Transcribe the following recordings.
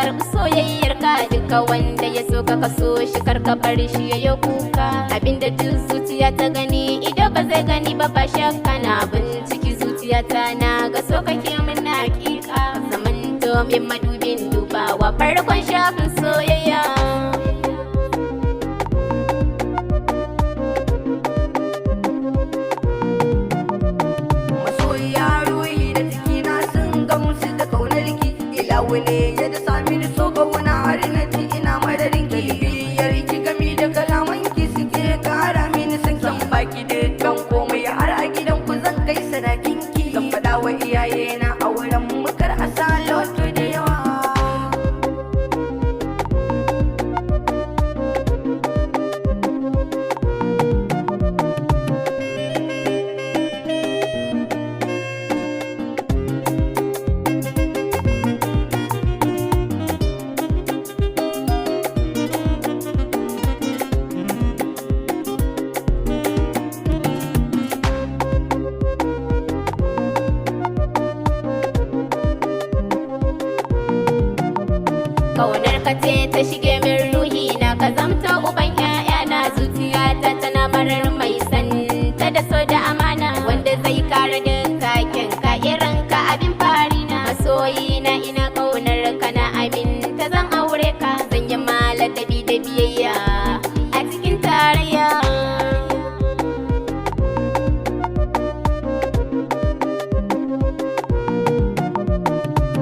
karɓi soyayyar ka. Duka wanda ya so ka kaso shi karka bar shi ya kuka. Abinda duk zuciya ta gani idan ba zai gani ba ba shakka. Na binciki zuciyata na ga so kake min na hakika. Zaman domin madubin dubawa farkon shafin soyayya. Wani ya da sami ni so ga wani hari na ji ina madarin ki. Biyar ki gami da kalaman ki suke kara mini san ki. Zan baki dukkan komai har a gidan ku zan kai sadakin ki. Zan faɗa wa iyaye na a wurin mukar a sa loto da yawa. Kaunar ka ce ta shige min ruhi na, ka zamta uban ƴaƴana. Zuciyata tana marar mai santa da so da amana, wanda zai kare dukkan ka irin ka abin fari na. Masoyi na ina kaunar ka na aminta zan aure ka. Zan yi maladabi da biyayya a cikin tarayya.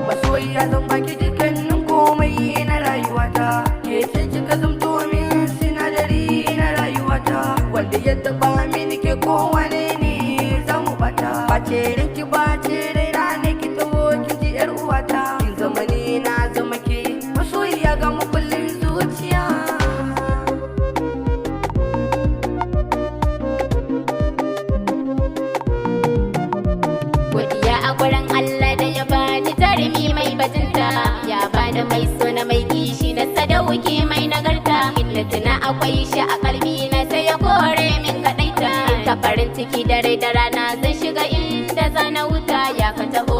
Masoyiya zan baki dukkanin komai na rayuwata. Ke ce kika zamto min sinadari na rayuwata. Wanda ya taba mini ke kowane ne za mu bata. Bace ranki bace raina ne ki taho ki ji yar uwata. Kin zama ni na zama ke masoyiya ga makullin zuciya. Godiya a gurin Allah da ya bani jarumi mai bajinta, ya bani mai so na mai kishi na sadauki mai nagarta. Inda tuna akwai shi a kalbi na sai ya kore min kaɗaita. Ta farin ciki dare da rana zan shiga inda zana wuta. Ya ka taho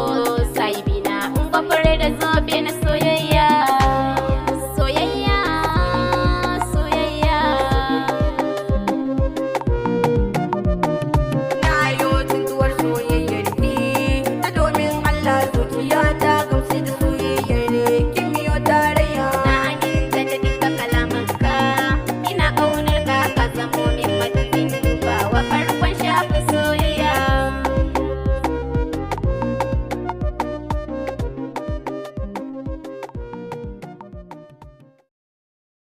sahibina in gwafare da zobe na